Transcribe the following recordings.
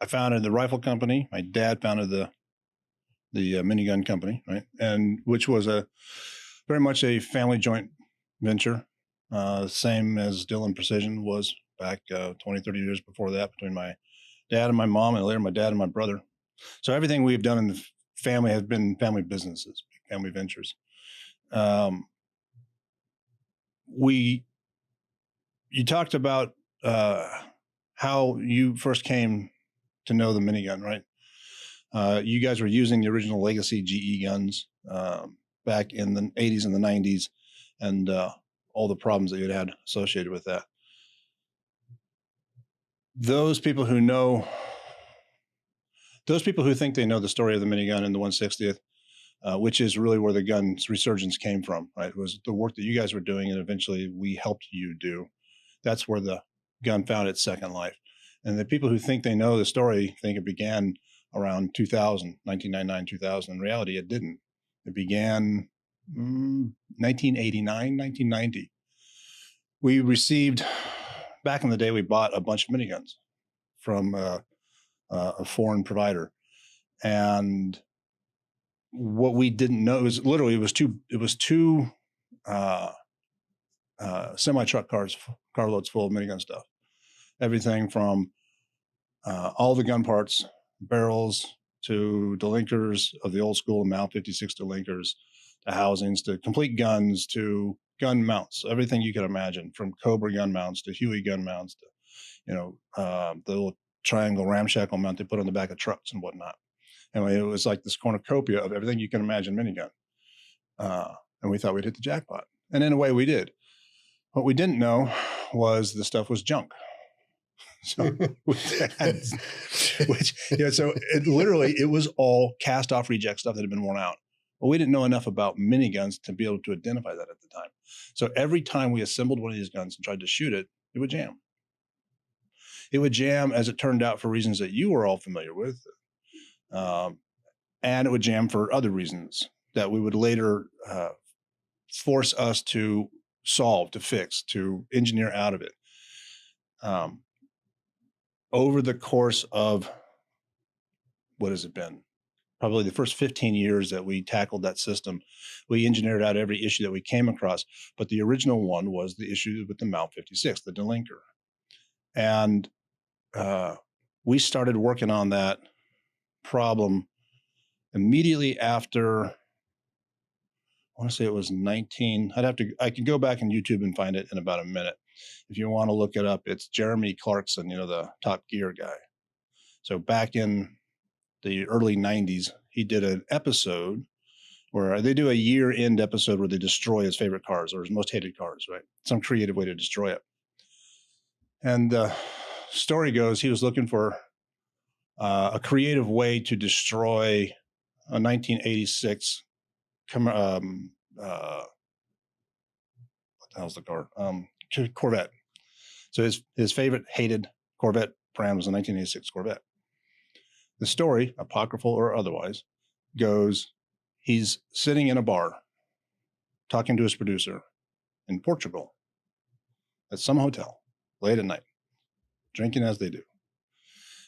I founded the rifle company. My dad founded the minigun company, right? And which was very much a family joint venture, same as Dillon Precision was back 20, 30 years before that, between my dad and my mom, and later my dad and my brother. So everything we've done in the family has been family businesses, family ventures. You talked about how you first came to know the minigun, right? You guys were using the original legacy GE guns back in the 80s and the 90s, and all the problems that you'd had associated with that. Those people who think they know the story of the minigun and the 160th, which is really where the gun's resurgence came from, right? It was the work that you guys were doing, and eventually we helped you do. That's where the gun found its second life. And the people who think they know the story think it began around 2000, 1999, 2000. In reality, it didn't. It began 1989, 1990. We received, back in the day, we bought a bunch of miniguns from a foreign provider. And what we didn't know is literally it was two semi-truck carloads full of minigun stuff. Everything from all the gun parts, barrels, to Delinkers of the old school Mount 56 Delinkers, to housings, to complete guns, to gun mounts, everything you can imagine, from Cobra gun mounts to Huey gun mounts to, the little triangle ramshackle mount they put on the back of trucks and whatnot. Anyway, it was like this cornucopia of everything you can imagine minigun. And we thought we'd hit the jackpot. And in a way we did. What we didn't know was the stuff was junk. So, it was all cast off reject stuff that had been worn out. But we didn't know enough about miniguns to be able to identify that at the time. So every time we assembled one of these guns and tried to shoot it, it would jam. It would jam, as it turned out, for reasons that you were all familiar with. And it would jam for other reasons that we would later force us to solve, to fix, to engineer out of it. Over the course of, what has it been? Probably the first 15 years that we tackled that system, we engineered out every issue that we came across. But the original one was the issue with the Mount 56, the Delinker. And we started working on that problem immediately after, I want to say it was 19, I could go back on YouTube and find it in about a minute. If you want to look it up, it's Jeremy Clarkson, the Top Gear guy. So back in the early 90s, he did an episode where they do a year-end episode where they destroy his favorite cars or his most hated cars, right? Some creative way to destroy it. And the story goes, he was looking for a creative way to destroy a 1986 what the hell's the car? Corvette. So his favorite hated Corvette brand was a 1986 Corvette. The story, apocryphal or otherwise, goes he's sitting in a bar talking to his producer in Portugal at some hotel late at night, drinking as they do.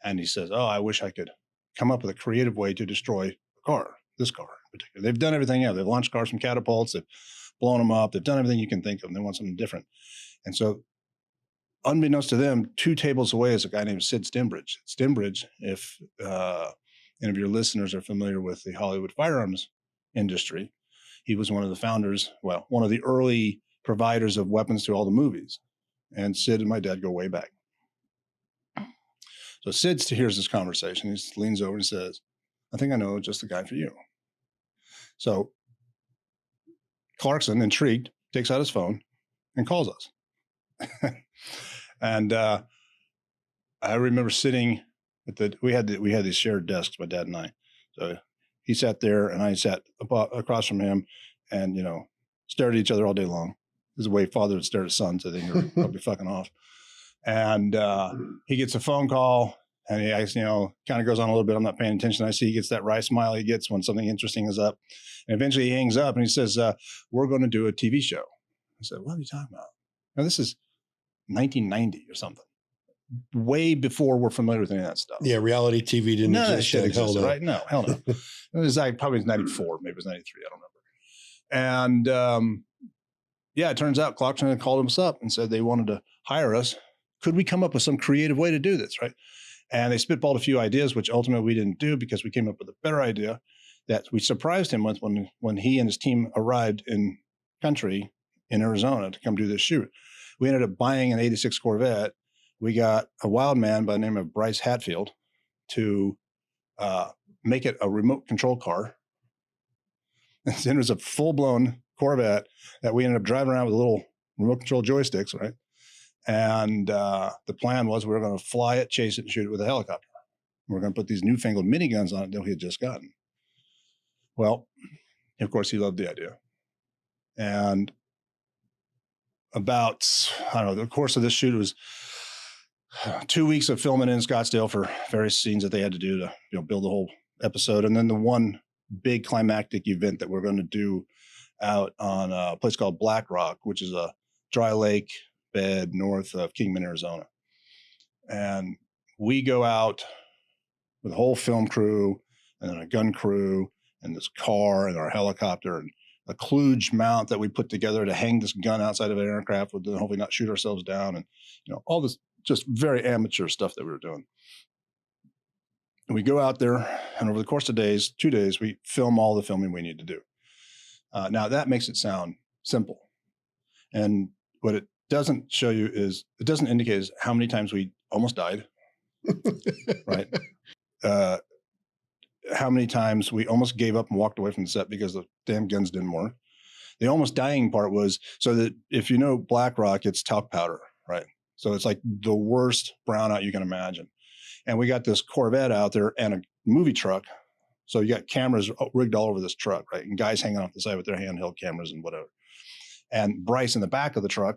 And he says, I wish I could come up with a creative way to destroy a car, this car in particular. They've done everything else. They've launched cars from catapults. They've blown them up. They've done everything you can think of. And they want something different. And so, unbeknownst to them, 2 tables away is a guy named Sid Stimbridge. Stimbridge, if any of your listeners are familiar with the Hollywood firearms industry, he was one of the founders, one of the early providers of weapons to all the movies. And Sid and my dad go way back. So Sid hears this conversation. He leans over and says, I think I know just the guy for you. So Clarkson, intrigued, takes out his phone and calls us. And I remember sitting at we had these shared desks, my dad and I. So he sat there and I sat across from him and, stared at each other all day long. This is the way father would stare at son, so they were probably fucking off. And he gets a phone call and he, kind of goes on a little bit. I'm not paying attention. I see he gets that wry smile he gets when something interesting is up. And eventually he hangs up and he says, we're going to do a TV show. I said, what are you talking about? Now, this is 1990 or something. way before we're familiar with any of that stuff. Yeah, reality TV didn't None of that exist. shit Then. Hell existed, no. right? No, hell no. It was like probably 94, maybe it was 93, I don't remember. And yeah, it turns out Clarkson had called us up and said they wanted to hire us. Could we come up with some creative way to do this, right? And they spitballed a few ideas, which ultimately we didn't do because we came up with a better idea that we surprised him with when he and his team arrived in country in Arizona to come do this shoot. We ended up buying an 86 Corvette. We got a wild man by the name of Bryce Hatfield to make it a remote control car. And it was a full-blown Corvette that we ended up driving around with little remote control joysticks, right? And the plan was we were going to fly it, chase it, and shoot it with a helicopter. We were going to put these newfangled miniguns on it that we had just gotten. Well, of course, he loved the idea. And about, I don't know, the course of this shoot was 2 weeks of filming in Scottsdale for various scenes that they had to do to, build the whole episode. And then the one big climactic event that we're going to do out on a place called Black Rock, which is a dry lake bed north of Kingman, Arizona. And we go out with a whole film crew and then a gun crew and this car and our helicopter and a kludge mount that we put together to hang this gun outside of an aircraft with, hopefully not shoot ourselves down, and all this just very amateur stuff that we were doing. And we go out there, and over the course of 2 days, we film all the filming we need to do. Now that makes it sound simple, and what it doesn't show you is it doesn't indicate is how many times we almost died, right? How many times we almost gave up and walked away from the set because the damn guns didn't work. The almost dying part was so that if you know Black Rock, it's talc powder, right? So it's like the worst brownout you can imagine. And we got this Corvette out there and a movie truck. So you got cameras rigged all over this truck, right? And guys hanging off the side with their handheld cameras and whatever. And Bryce in the back of the truck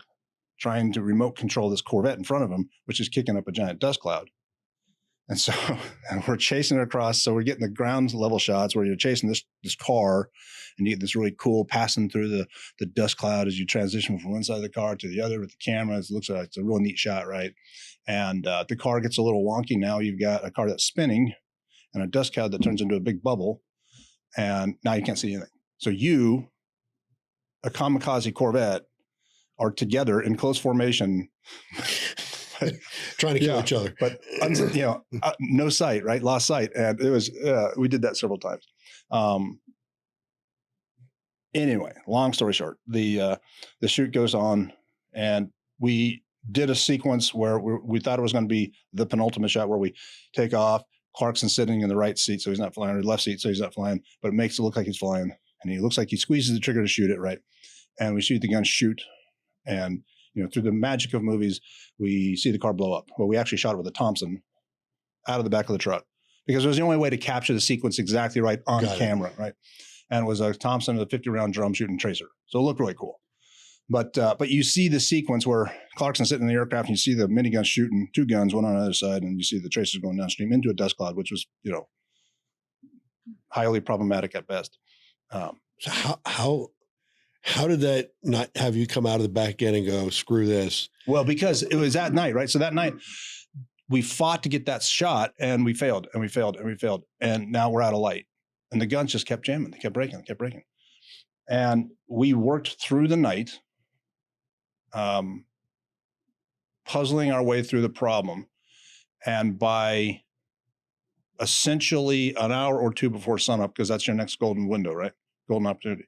trying to remote control this Corvette in front of him, which is kicking up a giant dust cloud. And so and we're chasing it across. So we're getting the ground level shots where you're chasing this car and you get this really cool passing through the dust cloud as you transition from one side of the car to the other with the camera. It looks like it's a real neat shot, right? And the car gets a little wonky. Now you've got a car that's spinning and a dust cloud that turns into a big bubble. And now you can't see anything. So you, a kamikaze Corvette, are together in close formation. Trying to kill each other, but no sight, right? Lost sight. And it was, we did that several times. Anyway, long story short, the shoot goes on and we did a sequence where we thought it was going to be the penultimate shot where we take off. Clarkson's sitting in the right seat, so he's not flying, or the left seat, so he's not flying, but it makes it look like he's flying. And he looks like he squeezes the trigger to shoot it, right? And we see the gun shoot. And through the magic of movies, we see the car blow up. Well, we actually shot it with a Thompson out of the back of the truck because it was the only way to capture the sequence exactly right on camera, right? And it was a Thompson with a 50-round drum shooting tracer. So it looked really cool. But you see the sequence where Clarkson's sitting in the aircraft and you see the minigun shooting two guns, one on the other side, and you see the tracers going downstream into a dust cloud, which was, highly problematic at best. So how did that not have you come out of the back end and go, screw this? Well, because it was that night, right? So that night we fought to get that shot and we failed and we failed and we failed. And now we're out of light and the guns just kept jamming. They kept breaking. And we worked through the night, puzzling our way through the problem. And by essentially an hour or two before sunup, because that's your next golden window, right? Golden opportunity.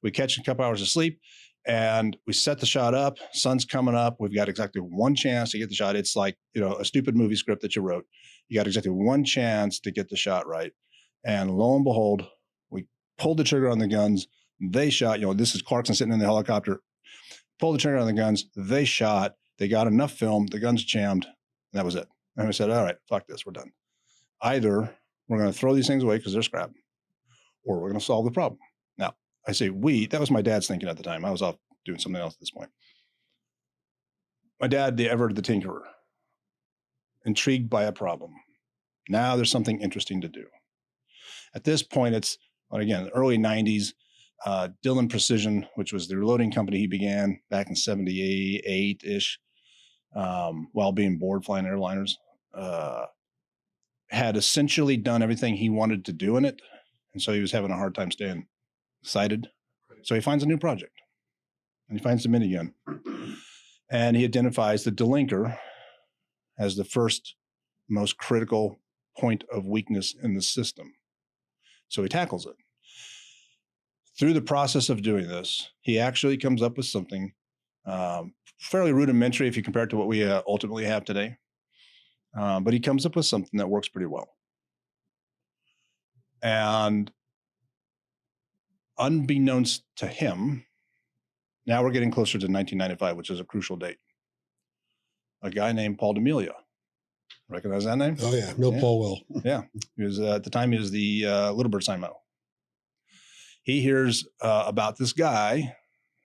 We catch a couple hours of sleep and we set the shot up. Sun's coming up. We've got exactly one chance to get the shot. It's like, a stupid movie script that you wrote. You got exactly one chance to get the shot right. And lo and behold, we pulled the trigger on the guns. They shot, this is Clarkson sitting in the helicopter, pulled the trigger on the guns. They shot, they got enough film, the guns jammed, and that was it. And we said, all right, fuck this, we're done. Either we're going to throw these things away because they're scrap, or we're going to solve the problem. Now, I say we, that was my dad's thinking at the time. I was off doing something else at this point. My dad, the Everett the Tinkerer, intrigued by a problem. Now there's something interesting to do. At this point, it's, again, early 90s, Dillon Precision, which was the reloading company he began back in 78-ish, while being bored flying airliners, had essentially done everything he wanted to do in it. And so he was having a hard time staying excited. So he finds a new project and he finds the minigun. And he identifies the Delinker as the first most critical point of weakness in the system. So he tackles it. Through the process of doing this, he actually comes up with something fairly rudimentary if you compare it to what we ultimately have today. But he comes up with something that works pretty well. And unbeknownst to him, now we're getting closer to 1995, which is a crucial date. A guy named Paul D'Amelio. Recognize that name? Oh, yeah. No, yeah. Paul will. Yeah. He was, at the time, he was the Little Bird Simo. He hears about this guy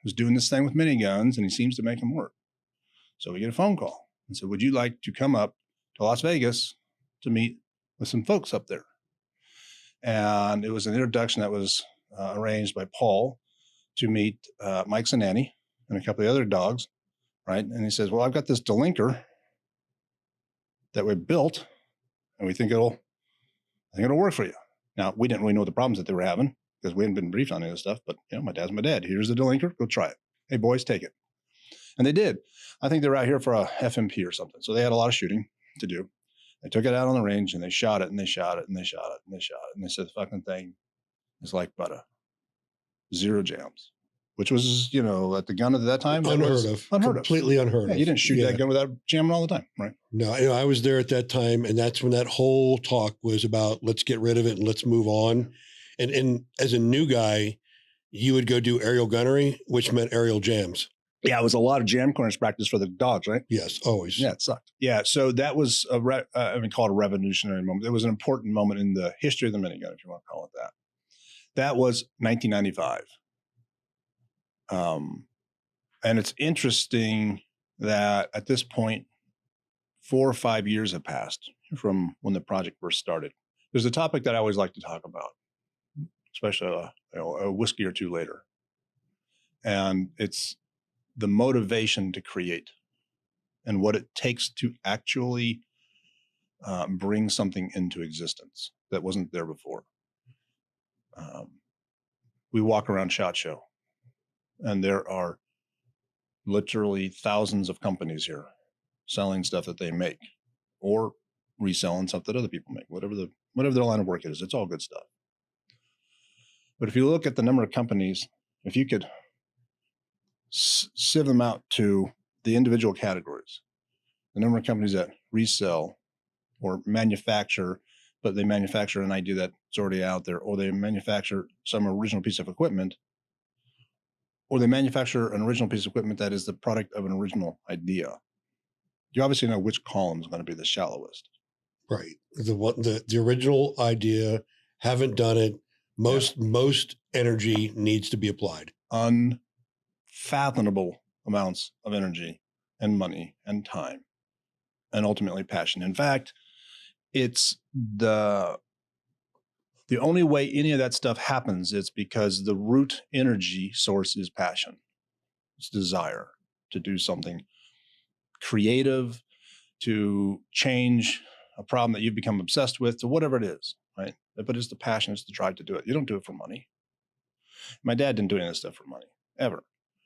who's doing this thing with miniguns, and he seems to make them work. So we get a phone call and said, would you like to come up to Las Vegas to meet with some folks up there? And it was an introduction that was arranged by Paul to meet Mike Zanani and a couple of other dogs, right? And he says, well, I've got this Delinker that we built, and we think it'll work for you. Now, we didn't really know the problems that they were having because we hadn't been briefed on any of this stuff, but my dad's my dad. Here's the Delinker, go try it. Hey, boys, take it. And they did. I think they were out here for a FMP or something. So they had a lot of shooting to do. They took it out on the range and they shot it and they shot it and they shot it and they shot it. And they said the fucking thing is like butter. 0 jams, which was, at the gun at that time, unheard of. Completely unheard of. You didn't shoot that gun without jamming all the time, right? No, I was there at that time, and that's when that whole talk was about let's get rid of it and let's move on. And as a new guy, you would go do aerial gunnery, which meant aerial jams. Yeah, it was a lot of jam corners practice for the dogs, right? Yes, always. Yeah, it sucked. Yeah, so that was call it a revolutionary moment. It was an important moment in the history of the minigun, if you want to call it that. That was 1995. And it's interesting that at this point, 4 or 5 years have passed from when the project first started. There's a topic that I always like to talk about, especially a whiskey or two later. And it's the motivation to create and what it takes to actually bring something into existence that wasn't there before. We walk around SHOT Show, and there are literally thousands of companies here selling stuff that they make or reselling stuff that other people make, whatever their line of work is. It's all good stuff. But if you look at the number of companies, if you could sieve them out to the individual categories, the number of companies that resell or manufacture, but they manufacture an idea that's already out there, or they manufacture some original piece of equipment, or they manufacture an original piece of equipment that is the product of an original idea. You obviously know which column is going to be the shallowest. Right. The original idea, haven't done it. Most energy needs to be applied. Unfathomable amounts of energy and money and time and ultimately passion. In fact, it's the only way any of that stuff happens is because the root energy source is passion. It's desire to do something creative, to change a problem that you've become obsessed with, to whatever it is, right? But it's the passion, it's the drive to do it. You don't do it for money. My dad didn't do any of this stuff for money, ever.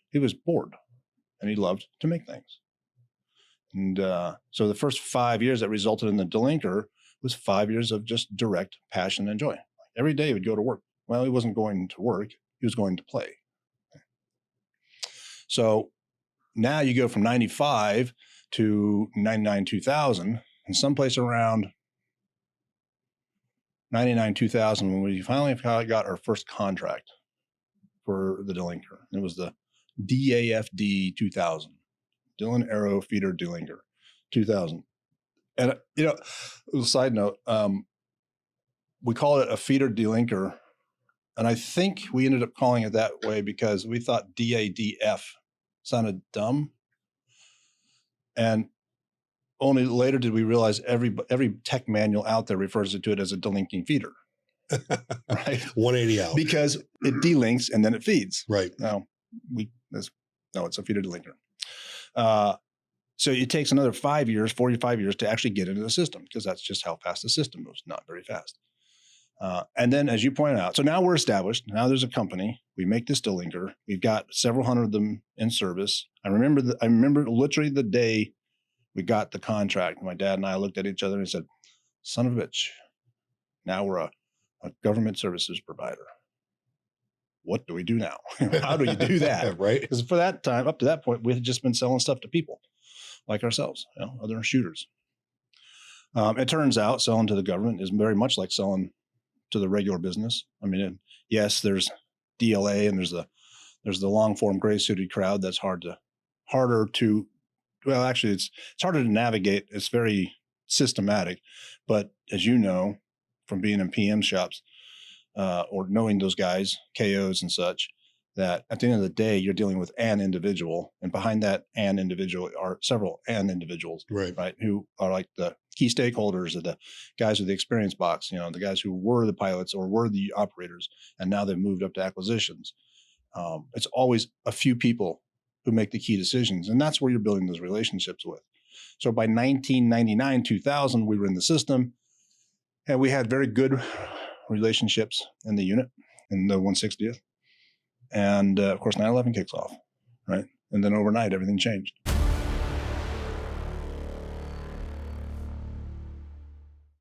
He was bored and he loved to make things. And so the first 5 years that resulted in the Delinker was 5 years of just direct passion and joy. Every day he would go to work. Well, he wasn't going to work. He was going to play. So now you go from 95 to 99, 2000, and someplace around 99, 2000, when we finally got our first contract for the Delinker. It was the DAFD 2000, Dillon Aero Feeder Delinker 2000. And, a side note, we call it a feeder Delinker. And I think we ended up calling it that way because we thought DADF sounded dumb. And only later did we realize every tech manual out there refers to it as a delinking feeder. Right? 180 out. Because it delinks and then it feeds. Right. No, it's a feeder Delinker. So it takes another 5 years, 45 years to actually get into the system, because that's just how fast the system moves, not very fast. And then, as you pointed out, so now we're established. Now there's a company. We make this Delinker. We've got several hundred of them in service. I remember literally the day we got the contract. My dad and I looked at each other and said, "Son of a bitch, now we're a government services provider. What do we do now? How do you do that?" Right. Because for that time, up to that point, we had just been selling stuff to people like ourselves, other shooters. It turns out selling to the government is very much like selling to the regular business. I mean, yes, there's DLA and there's the long form gray suited crowd that's harder to, well, actually it's harder to navigate. It's very systematic, but as you know, from being in PM shops, or knowing those guys, KOs and such, that at the end of the day, you're dealing with an individual, and behind that an individual are several an individuals, Right. who are like the key stakeholders, of the guys with the experience box, the guys who were the pilots or were the operators, and now they've moved up to acquisitions. It's always a few people who make the key decisions, and that's where you're building those relationships with. So by 1999, 2000, we were in the system, and we had very good relationships in the unit, in the 160th. And of course, 9/11 kicks off, right? And then overnight, everything changed.